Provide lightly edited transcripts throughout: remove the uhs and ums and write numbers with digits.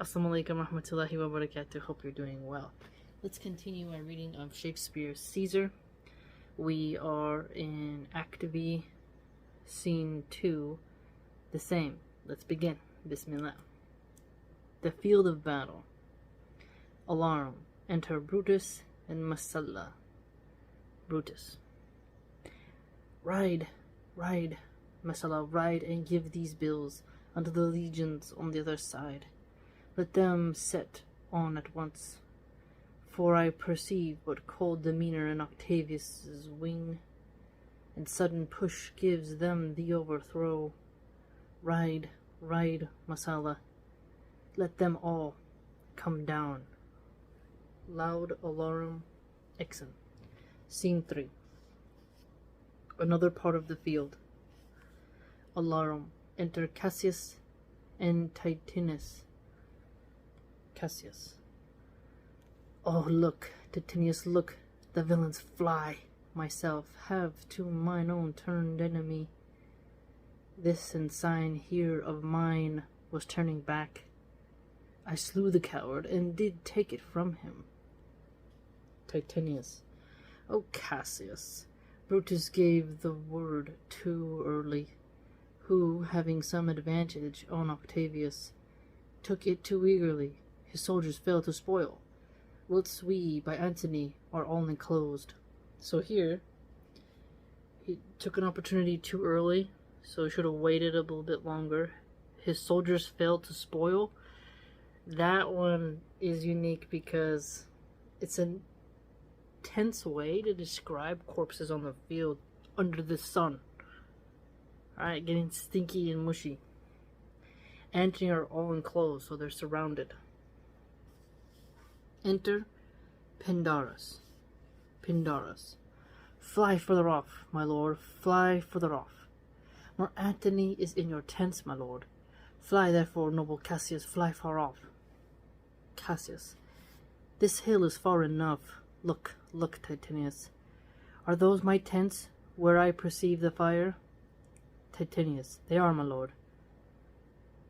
Assalamu alaikum warahmatullahi wabarakatuh. Hope you're doing well. Let's continue our reading of Shakespeare's Caesar. We are in Act B, Scene 2, the same. Let's begin. Bismillah. The field of battle. Alarm. Enter Brutus and Masalla. Brutus. Ride, ride, Masalla, ride and give these bills unto the legions on the other side. Let them set on at once, for I perceive what cold demeanor in Octavius's wing, and sudden push gives them the overthrow. Ride, ride, Masala, let them all come down. Loud alarum, Exon. Scene 3. Another part of the field. Alarum. Enter Cassius and Titinius. Cassius. Oh, look, Titinius, look, the villains fly. Myself have to mine own turned enemy. This ensign here of mine was turning back. I slew the coward and did take it from him. Titinius. Oh, Cassius, Brutus gave the word too early, who, having some advantage on Octavius, took it too eagerly. His soldiers fell to spoil, whilst we, by Antony, are all enclosed. So here, he took an opportunity too early, so he should have waited a little bit longer. His soldiers failed to spoil. That one is unique because it's an intense way to describe corpses on the field under the sun. Alright, getting stinky and mushy. Antony are all enclosed, so they're surrounded. Enter Pindarus. Pindarus. Fly further off, my lord, fly further off. Nor Antony is in your tents, my lord. Fly therefore, noble Cassius, fly far off. Cassius. This hill is far enough. Look, look, Titinius. Are those my tents, where I perceive the fire? Titinius. They are, my lord.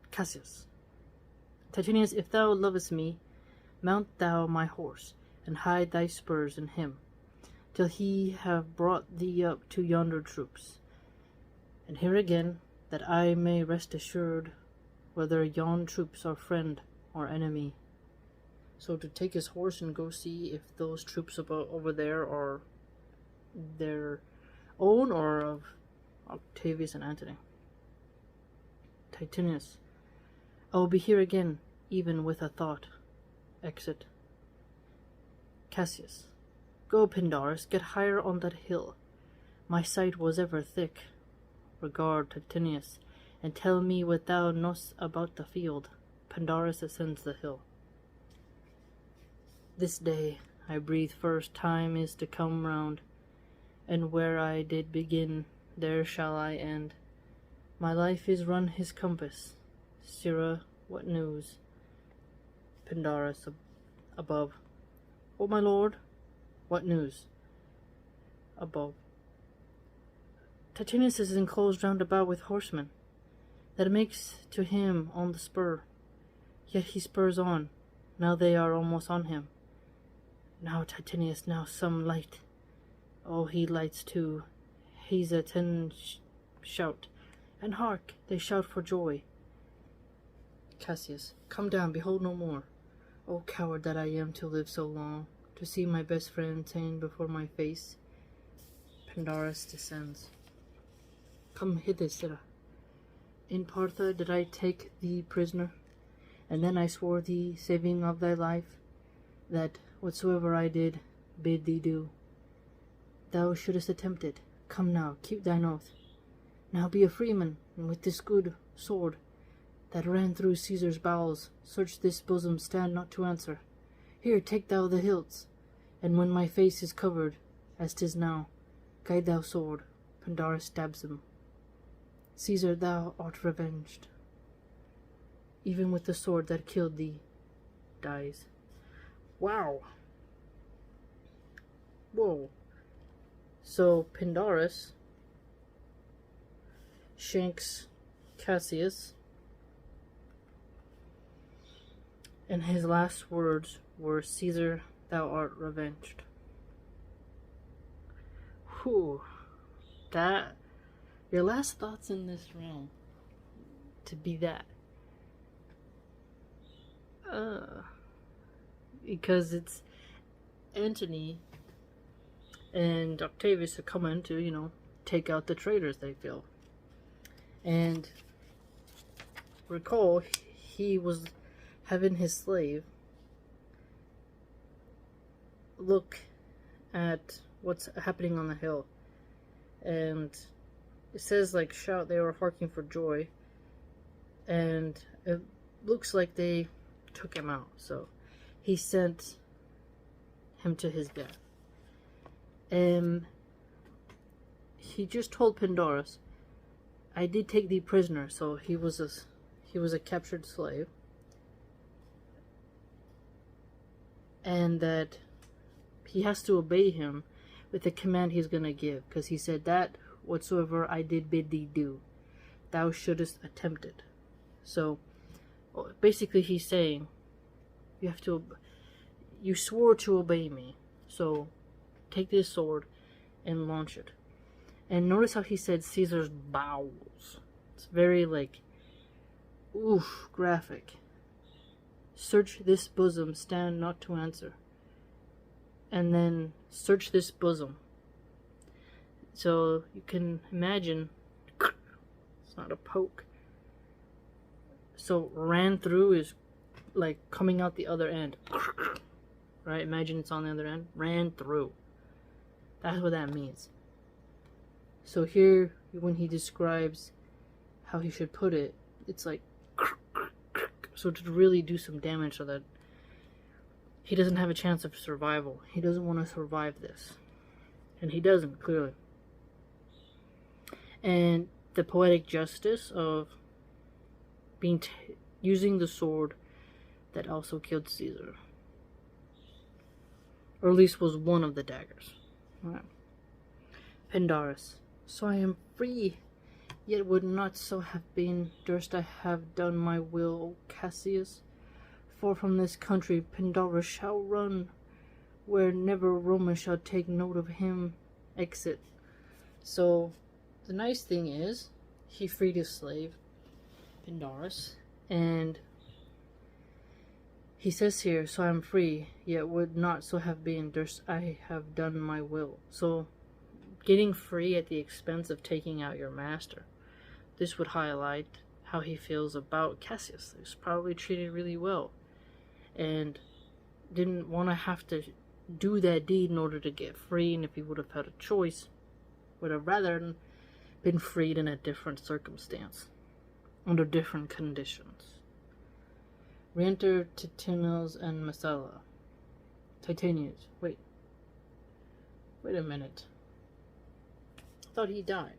Cassius. Titinius, if thou lovest me, mount thou my horse, and hide thy spurs in him, till he have brought thee up to yonder troops. And here again, that I may rest assured whether yon troops are friend or enemy. So to take his horse and go see if those troops over there are their own or of Octavius and Antony. Titinius. I will be here again, even with a thought. Exit. Cassius. Go, Pindarus, get higher on that hill. My sight was ever thick. Regard Titinius, and tell me what thou knowest about the field. Pindarus ascends the hill. This day, I breathe first time is to come round, and where I did begin, there shall I end. My life is run his compass. Sirrah, what news? Pindarus above. Oh, my lord, what news? Above. Titinius is enclosed round about with horsemen, that makes to him on the spur. Yet he spurs on. Now they are almost on him. Now Titinius, now some light. Oh, he lights too. He's a shout. And hark, they shout for joy. Cassius. Come down, behold no more. O coward that I am to live so long, to see my best friend ta'en before my face. Pindarus descends. Come hither, sirrah. In Partha did I take thee prisoner, and then I swore thee, saving of thy life, that whatsoever I did, bid thee do. Thou shouldest attempt it. Come now, keep thine oath. Now be a freeman, and with this good sword that ran through Caesar's bowels, search this bosom, stand not to answer. Here, take thou the hilts, and when my face is covered, as 'tis now, guide thou sword. Pindarus stabs him. Caesar, thou art revenged. Even with the sword that killed thee, dies. Wow. Whoa. So Pindarus shanks Cassius And his last words were, "Caesar, thou art revenged." Whew. That, your last thoughts in this realm to be that. Because it's Antony and Octavius are coming to, take out the traitors, they feel. And recall, he was having his slave look at what's happening on the hill. And it says, like, shout, they were harking for joy. And it looks like they took him out. So he sent him to his death. He just told Pandarus, "I did take thee prisoner," so he was a captured slave, and that he has to obey him with the command he's gonna give, because he said that whatsoever I did bid thee do, thou shouldest attempt it. So basically, he's saying, you swore to obey me, so take this sword and launch it. And notice how he said Caesar's bowels. It's very, like, graphic. Search this bosom, stand not to answer. And then search this bosom. So you can imagine, it's not a poke. So ran through is like coming out the other end. Right? Imagine it's on the other end. Ran through. That's what that means. So here, when he describes how he should put it, it's like, so to really do some damage so that he doesn't have a chance of survival. He doesn't want to survive this. And he doesn't, clearly. And the poetic justice of using the sword that also killed Caesar. Or at least was one of the daggers. Right. Pandarus. So I am free, yet would not so have been, durst I have done my will, O Cassius. For from this country Pandarus shall run, where never Roman shall take note of him. Exit. So, the nice thing is, he freed his slave, Pandarus, and he says here, so I am free, yet would not so have been, durst I have done my will. So, getting free at the expense of taking out your master. This would highlight how he feels about Cassius. He was probably treated really well, and didn't want to have to do that deed in order to get free, and if he would have had a choice, would have rather been freed in a different circumstance, under different conditions. Re-enter Titinius and Messala. Titinius, wait a minute. I thought he died.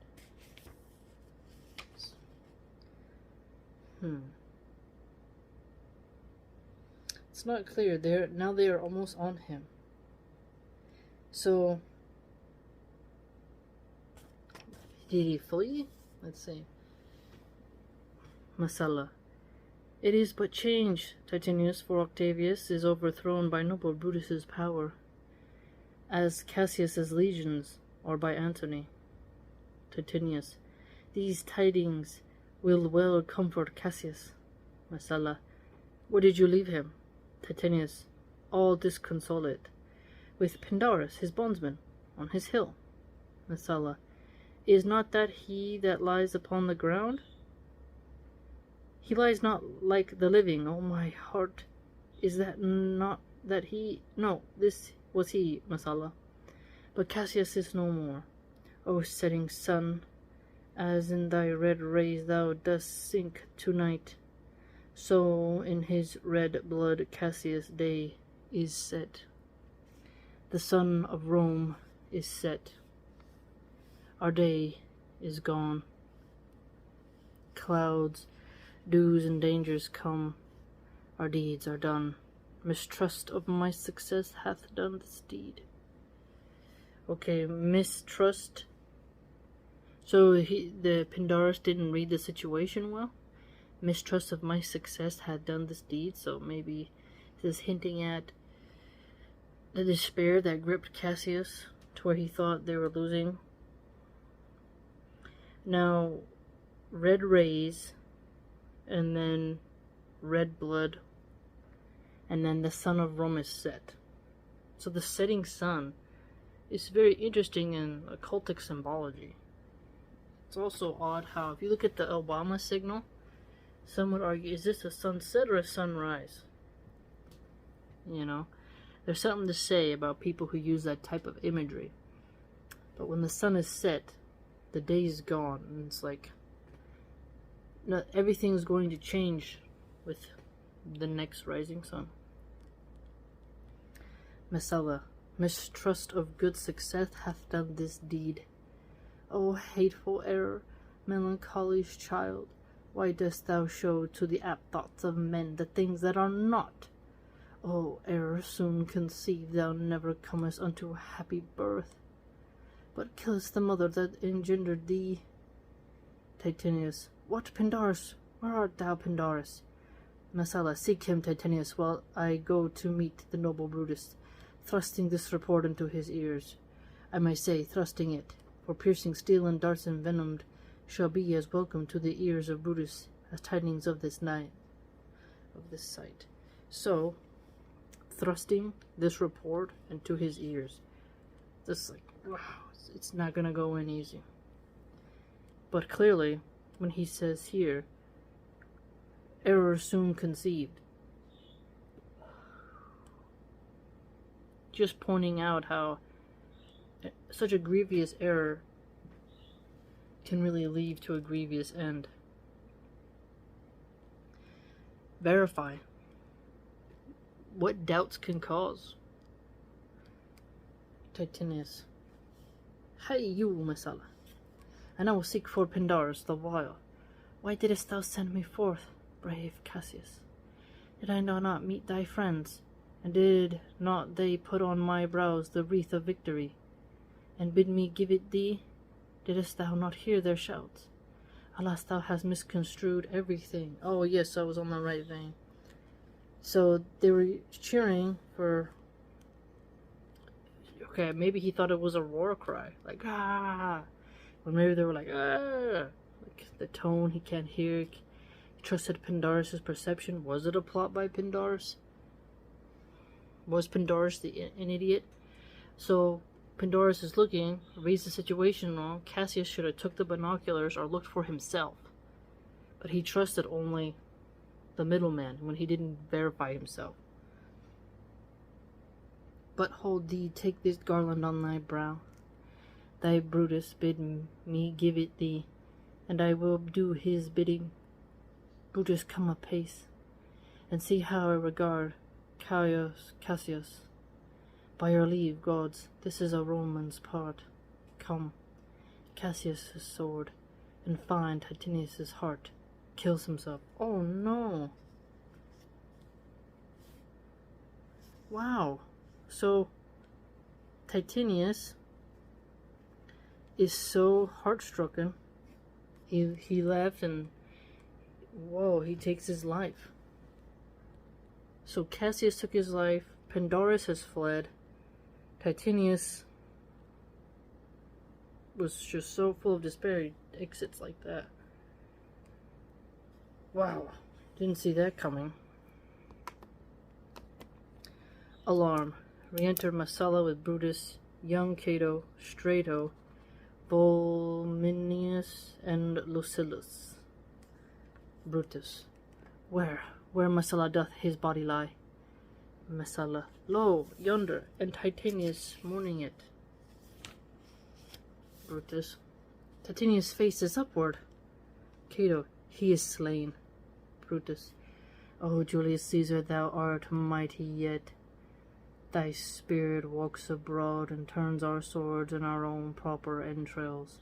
It's not clear. Now they are almost on him. So, did he flee? Let's see. Messala. It is but change, Titinius, for Octavius is overthrown by noble Brutus's power, as Cassius's legions, or by Antony. Titinius. These tidings will well comfort Cassius. Messala. Where did you leave him? Titinius. All disconsolate, with Pandarus, his bondsman, on his hill. Messala. Is not that he that lies upon the ground? He lies not like the living, O my heart. Is that not that he? No, this was he, Messala. But Cassius is no more. O setting sun, as in thy red rays thou dost sink to-night, so in his red blood Cassius' day is set. The sun of Rome is set. Our day is gone. Clouds, dews, and dangers come. Our deeds are done. Mistrust of my success hath done this deed. Okay, mistrust. So the Pandarus didn't read the situation well. Mistrust of my success had done this deed, so maybe This is hinting at the despair that gripped Cassius to where he thought they were losing. Now, red rays, and then red blood, and then the sun of Rome is set. So the setting sun is very interesting in occultic symbology. It's also odd how, if you look at the Obama signal, some would argue, is this a sunset or a sunrise? You know, there's something to say about people who use that type of imagery. But when the sun is set, the day is gone, and it's like everything's going to change with the next rising sun. Messala, mistrust of good success hath done this deed. O hateful error, melancholy's child, why dost thou show to the apt thoughts of men the things that are not? O error soon conceived, thou never comest unto happy birth, but killest the mother that engendered thee. Titinius, what, Pindarus? Where art thou, Pindarus? Messala, seek him, Titinius, while I go to meet the noble Brutus, thrusting this report into his ears. I may say, thrusting it, for piercing steel and darts envenomed shall be as welcome to the ears of Brutus as tidings of this night, of this sight. So, thrusting this report into his ears. Just like, wow, it's not gonna go in easy. But clearly, when he says here, error soon conceived, just pointing out how such a grievous error can really lead to a grievous end. Verify. What doubts can cause? Titinius. Hey, you, Messala, and I will seek for Pindarus the while. Why didst thou send me forth, brave Cassius? Did I not meet thy friends, and did not they put on my brows the wreath of victory, and bid me give it thee? Didst thou not hear their shouts? Alas, thou hast misconstrued everything. Oh yes, I was on the right vein. So they were cheering for... Okay, maybe he thought it was a roar cry, like, ah! Or maybe they were like, ah! Like, the tone he can't hear. He trusted Pindarus' perception. Was it a plot by Pindarus? Was Pindarus an idiot? So Pindarus is looking, reads the situation wrong. Cassius should have took the binoculars or looked for himself. But he trusted only the middleman when he didn't verify himself. But hold thee, take this garland on thy brow. Thy Brutus bid me give it thee, and I will do his bidding. Brutus, come apace, and see how I regard Cassius. By your leave, gods, this is a Roman's part. Come, Cassius' sword, and find Titinius' heart. Kills himself. Oh no! Wow. So, Titinius is so heartstricken. He left and, whoa, he takes his life. So Cassius took his life. Pindarus has fled. Titinius was just so full of despair, he exits like that. Wow, didn't see that coming. Alarm. Re-enter Messala with Brutus, young Cato, Strato, Volminius, and Lucilius. Brutus. Where Messala doth his body lie? Messala. Lo, yonder, and Titinius mourning it. Brutus. Titinius' face is upward. Cato. He is slain. Brutus. O Julius Caesar, thou art mighty yet. Thy spirit walks abroad and turns our swords in our own proper entrails.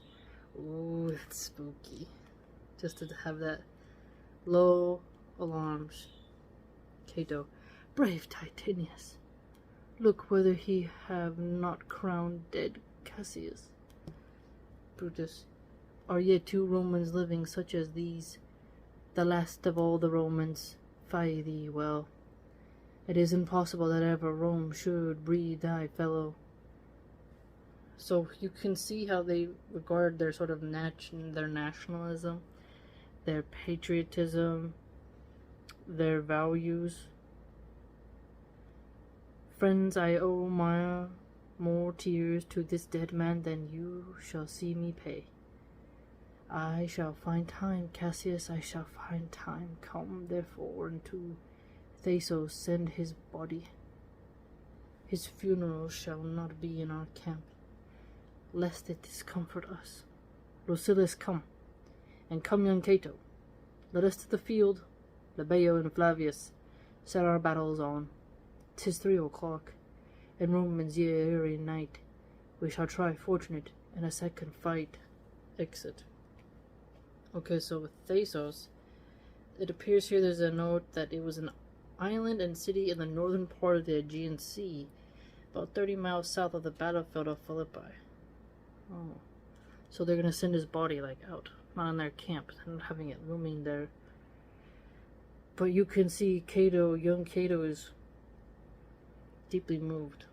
Ooh, that's spooky. Just to have that low alarms. Cato. Brave Titinius, look whether he have not crowned dead Cassius. Brutus. Are yet 2 Romans living such as these, the last of all the Romans? Fie thee well. It is impossible that ever Rome should breed thy fellow. So you can see how they regard their sort of their nationalism, their patriotism, their values. Friends, I owe more tears to this dead man than you shall see me pay. I shall find time, Cassius, I shall find time. Come, therefore, and to Thasos send his body. His funeral shall not be in our camp, lest it discomfort us. Lucilius, come, and come, young Cato. Let us to the field. Labeo and Flavius, set our battles on. 'Tis 3 o'clock, and Romans ye airy night. We shall try fortunate in a second fight. Exit. Okay, so with Thasos, it appears here there's a note that it was an island and city in the northern part of the Aegean Sea, about 30 miles south of the battlefield of Philippi. Oh, so they're gonna send his body out, not in their camp, and having it roaming there. But you can see Cato, young Cato, is deeply moved.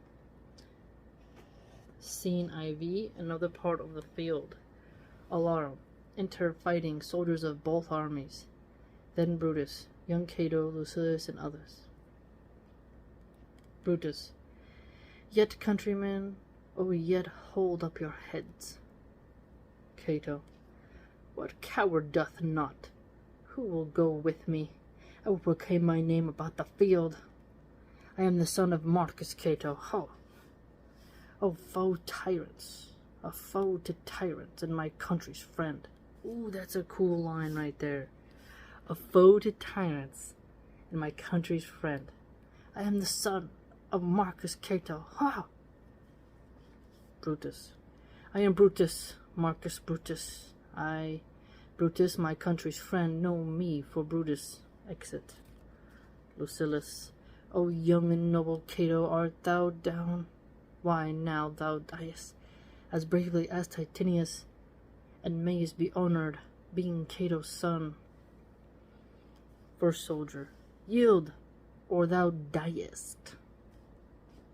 Scene IV, another part of the field. Alarum. Enter fighting soldiers of both armies. Then Brutus, young Cato, Lucilius, and others. Brutus. Yet, countrymen, oh, yet hold up your heads. Cato. What coward doth not? Who will go with me? I will proclaim my name about the field. I am the son of Marcus Cato. Ho! O foe tyrants, a foe to tyrants, and my country's friend. Ooh, that's a cool line right there. A foe to tyrants, and my country's friend. I am the son of Marcus Cato. Ha! Brutus. I am Brutus, Marcus Brutus. I, Brutus, my country's friend, know me for Brutus. Exit. Lucilius. O young and noble Cato, art thou down? Why, now thou diest, as bravely as Titinius, and mayest be honored, being Cato's son. First soldier. Yield, or thou diest.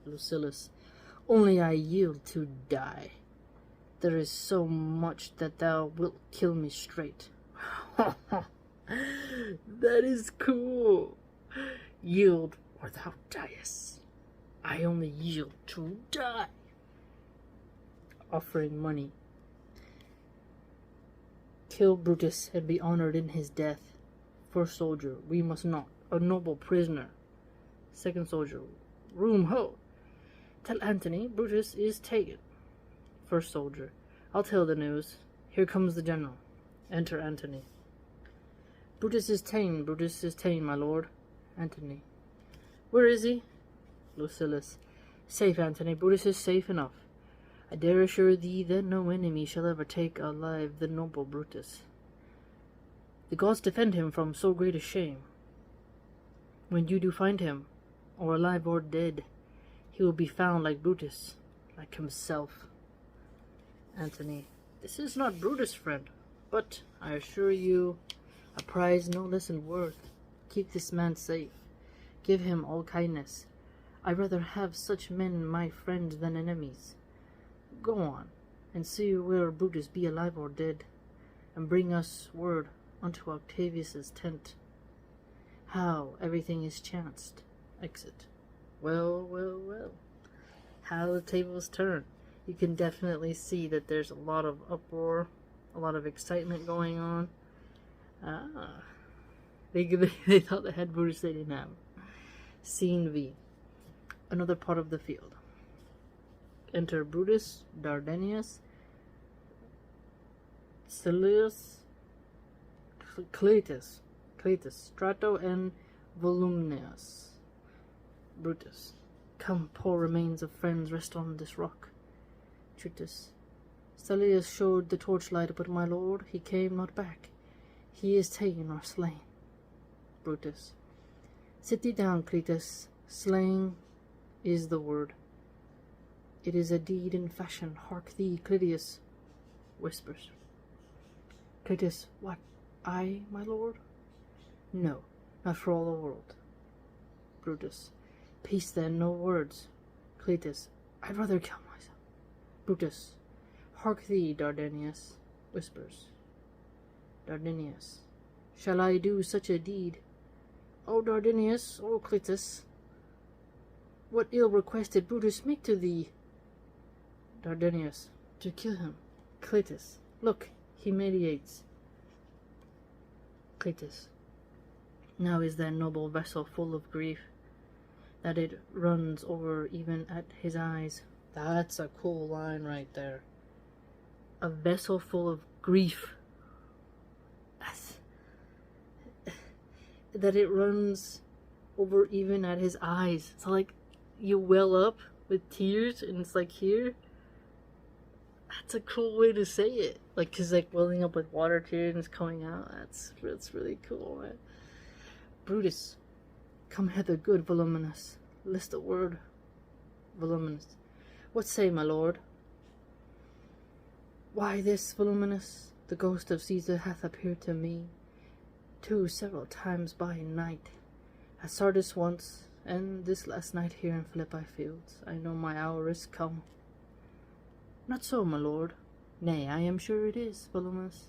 Lucilius. Only I yield to die. There is so much that thou wilt kill me straight. That is cool. Yield, or thou diest. I only yield to die. Offering money. Kill Brutus and be honored in his death. First soldier. We must not. A noble prisoner. Second soldier. Room ho! Tell Antony Brutus is taken. First soldier. I'll tell the news. Here comes the general. Enter Antony. Brutus is ta'en, my lord. Antony. Where is he? Lucilius. Safe, Antony. Brutus is safe enough. I dare assure thee that no enemy shall ever take alive the noble Brutus. The gods defend him from so great a shame. When you do find him, or alive or dead, he will be found like Brutus, like himself. Antony. This is not Brutus, friend, but I assure you, a prize no less in worth. Keep this man safe. Give him all kindness. I rather have such men my friends than enemies. Go on, and see where Brutus be alive or dead, and bring us word unto Octavius's tent. How everything is chanced. Exit. Well, well, well. How the tables turn. You can definitely see that there's a lot of uproar, a lot of excitement going on. They thought they had Brutus, they didn't have. Scene V. Another part of the field. Enter Brutus, Dardanius, Cilius, Cletus, Strato, and Volumnius. Brutus. Come, poor remains of friends, rest on this rock. Brutus. Cilius showed the torchlight, but my lord, he came not back. He is ta'en or slain. Brutus. Sit thee down, Cletus. Slain is the word. It is a deed in fashion. Hark thee, Clytius. Whispers. Cletus. What? I, my lord? No, not for all the world. Brutus. Peace then, no words. Cletus, I'd rather kill myself. Brutus, hark thee, Dardanius, whispers. Dardanius, shall I do such a deed? O Dardanius, O Cletus, what ill request did Brutus make to thee? Dardanius, to kill him. Cletus, look, he meditates. Cletus, now is that noble vessel full of grief, that it runs over even at his eyes. That's a cool line right there. A vessel full of grief. That it runs over even at his eyes. So like you well up with tears and it's like here. That's a cool way to say it. Like, cause like welling up with water tears and it's coming out. That's really cool, man. Brutus, come hither, good Voluminous. List a word. Voluminous. What say, my lord? Why this, Voluminous? The ghost of Caesar hath appeared to me, too, several times by night. At Sardis once, and this last night here in Philippi fields. I know my hour is come. Not so, my lord. Nay, I am sure it is, Voluminous.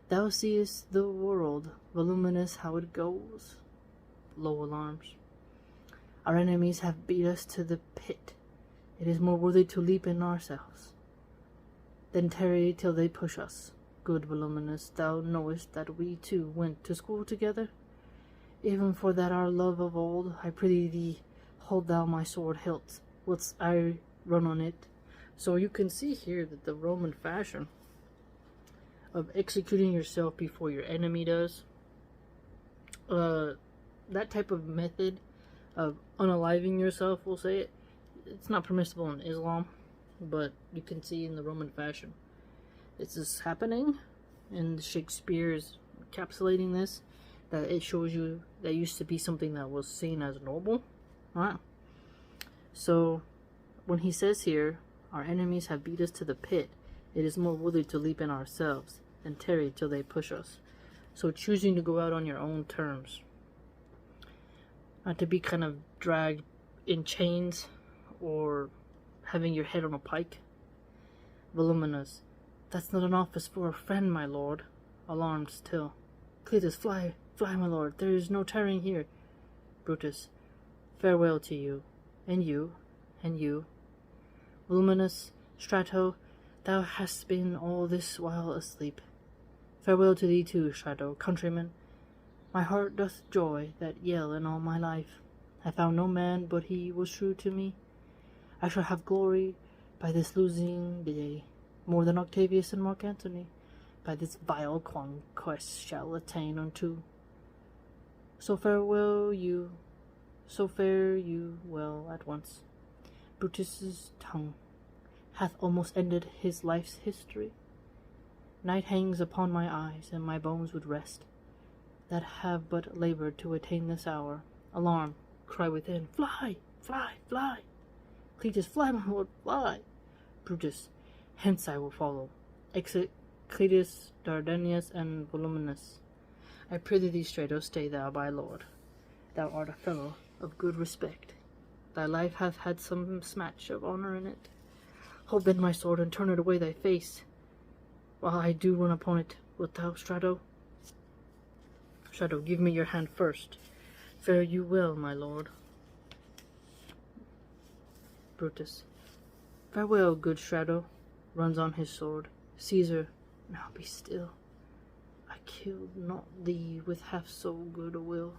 Thou seest the world, Voluminous, how it goes. Low alarms. Our enemies have beat us to the pit. It is more worthy to leap in ourselves than tarry till they push us. Good Voluminous, thou knowest that we two went to school together. Even for that our love of old, I prithee thee, hold thou my sword hilt, whilst I run on it. So you can see here that the Roman fashion of executing yourself before your enemy does, that type of method of unaliving yourself, we'll say it, it's not permissible in Islam, but you can see in the Roman fashion this is happening, and Shakespeare is encapsulating this, that it shows you that used to be something that was seen as noble, right? So when he says here, our enemies have beat us to the pit, it is more worthy to leap in ourselves than tarry till they push us. So choosing to go out on your own terms, not to be kind of dragged in chains or having your head on a pike. Voluminous, that's not an office for a friend, my lord. Alarmed still. Cletus, fly, fly, my lord, there is no tarrying here. Brutus, farewell to you, and you, and you. Voluminous, Strato, thou hast been all this while asleep. Farewell to thee too, Strato, countryman. My heart doth joy that yell in all my life. I found no man but he was true to me. I shall have glory by this losing day, more than Octavius and Mark Antony, by this vile conquest shall attain unto. So farewell you, so fare you well at once. Brutus's tongue hath almost ended his life's history. Night hangs upon my eyes, and my bones would rest, that have but laboured to attain this hour. Alarm, cry within, fly, fly, fly. Cletus, fly, my lord, fly. Brutus, hence I will follow. Exit Cletus, Dardanius, and Voluminous. I prithee thee, Strato, stay thou, my lord. Thou art a fellow of good respect. Thy life hath had some smatch of honour in it. Hold then my sword, and turn it away thy face, while I do run upon it. Wilt thou, Strato? Strato, give me your hand first. Fare you well, my lord. Brutus, farewell, good Strato. Runs on his sword. Caesar, now be still. I killed not thee with half so good a will.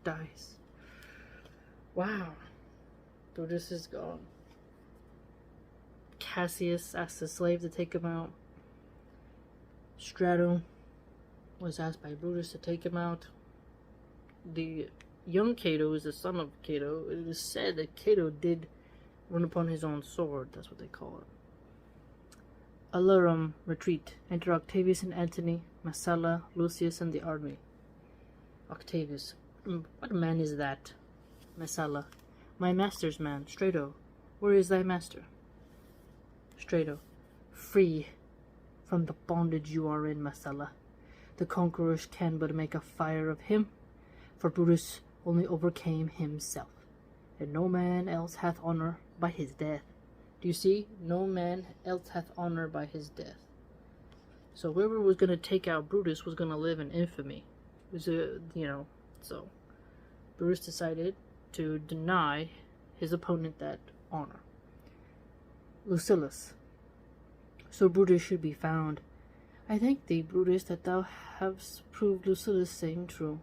Dies. Wow. Brutus is gone. Cassius asked the slave to take him out. Strato was asked by Brutus to take him out. The young Cato is the son of Cato. It is said that Cato did run upon his own sword. That's what they call it. Alarum, retreat. Enter Octavius and Antony, Messala, Lucius, and the army. Octavius, what man is that? Messala, my master's man, Strato. Where is thy master? Strato, free from the bondage you are in, Messala. The conquerors can but make a fire of him, for Brutus only overcame himself. and no man else hath honor by his death. Do you see? No man else hath honor by his death. So whoever was going to take out Brutus was going to live in infamy. It was so Brutus decided to deny his opponent that honor. Lucilius. So Brutus should be found. I thank thee, Brutus, that thou hast proved Lucilius' saying true.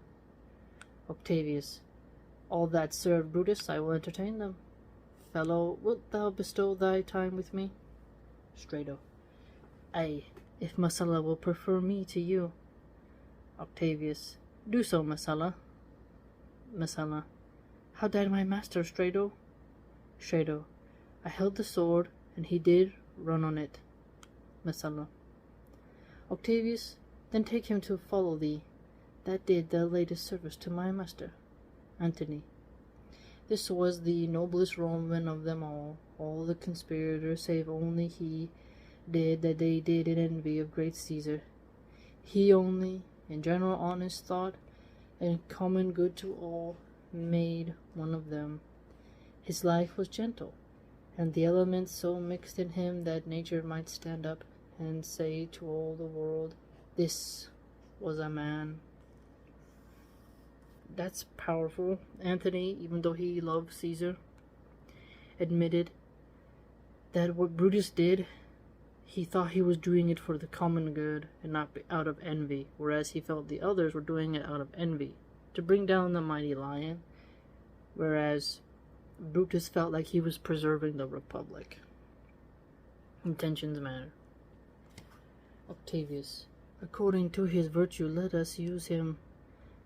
Octavius. All that serve Brutus, I will entertain them. Fellow, wilt thou bestow thy time with me? Strato. Ay, if Messala will prefer me to you. Octavius. Do so, Messala. Messala. How died my master, Strato? Strato. I held the sword, and he did run on it. Messala. Octavius, then take him to follow thee. That did the latest service to my master. Antony. This was the noblest Roman of them all the conspirators, save only he did that they did in envy of great Caesar. He only, in general honest thought, and common good to all, made one of them. His life was gentle, and the elements so mixed in him that nature might stand up and say to all the world, this was a man. That's powerful. Antony, even though he loved Caesar, admitted that what Brutus did, he thought he was doing it for the common good and not out of envy, whereas he felt the others were doing it out of envy, to bring down the mighty lion, whereas Brutus felt like he was preserving the republic. Intentions matter. Octavius. According to his virtue, let us use him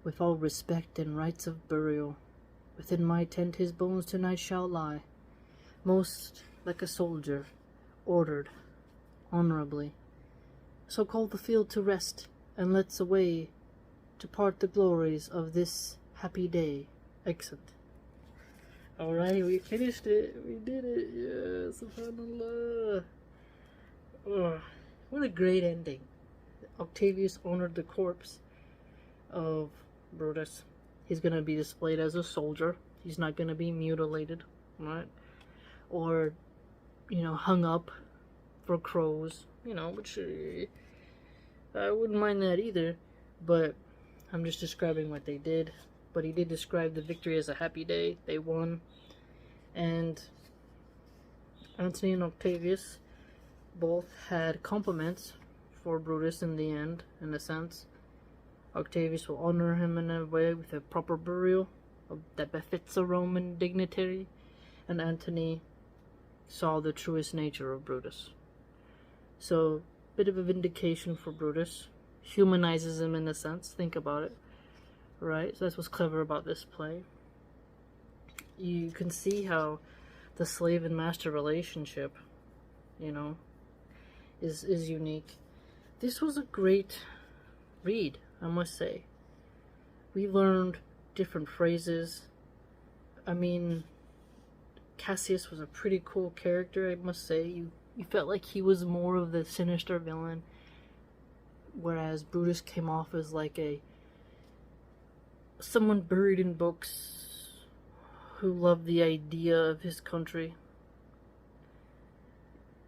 with all respect and rites of burial. Within my tent his bones tonight shall lie, most like a soldier, ordered, honorably. So call the field to rest, and let's away to part the glories of this happy day. Exit. Alright, we finished it. We did it. Yeah, subhanallah. Oh, what a great ending. Octavius honored the corpse of Brutus. He's going to be displayed as a soldier. He's not going to be mutilated, right? Or, hung up for crows, which I wouldn't mind that either, but I'm just describing what they did. But he did describe the victory as a happy day. They won. And Antony and Octavius both had compliments for Brutus in the end, in a sense. Octavius will honor him in a way with a proper burial that befits a Roman dignitary, and Antony saw the truest nature of Brutus. So, bit of a vindication for Brutus. Humanizes him in a sense, think about it. Right? So that's what's clever about this play. You can see how the slave and master relationship, is unique. This was a great read, I must say. We learned different phrases. I mean, Cassius was a pretty cool character, I must say. You felt like he was more of the sinister villain, whereas Brutus came off as like someone buried in books who loved the idea of his country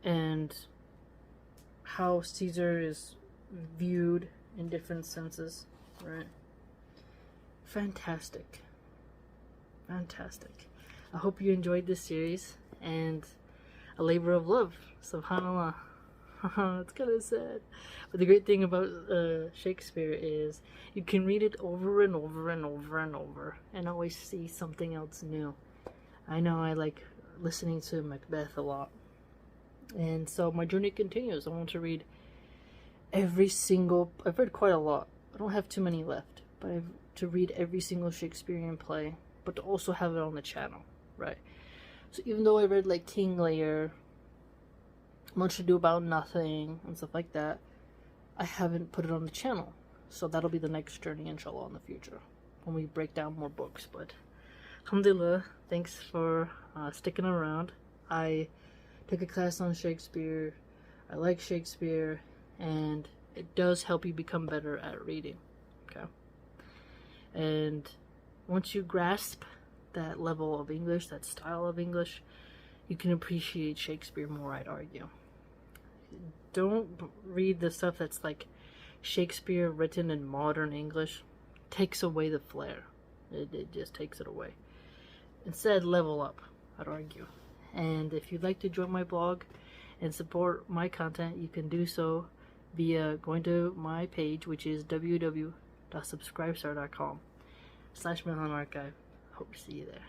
and how Caesar is viewed in different senses, right? Fantastic. I hope you enjoyed this series, and a labor of love, subhanallah. It's kind of sad, but the great thing about Shakespeare is you can read it over and over and over and over and always see something else new. I know I like listening to Macbeth a lot, and so my journey continues. I want to read I've read quite a lot. I don't have too many left, but I've to read every single Shakespearean play, but to also have it on the channel, right? So even though I read like King Lear, Much Ado About Nothing, and stuff like that, I haven't put it on the channel. So that'll be the next journey, inshallah, in the future, when we break down more books. But alhamdulillah, thanks for sticking around. I took a class on Shakespeare. I like Shakespeare, and it does help you become better at reading, okay? And once you grasp that level of English, that style of English, you can appreciate Shakespeare more, I'd argue. Don't read the stuff that's like Shakespeare written in modern English. It takes away the flair. It just takes it away. Instead, level up, I'd argue. And if you'd like to join my blog and support my content, you can do so via going to my page, which is www.subscribestar.com/Milahan Archive. Hope to see you there.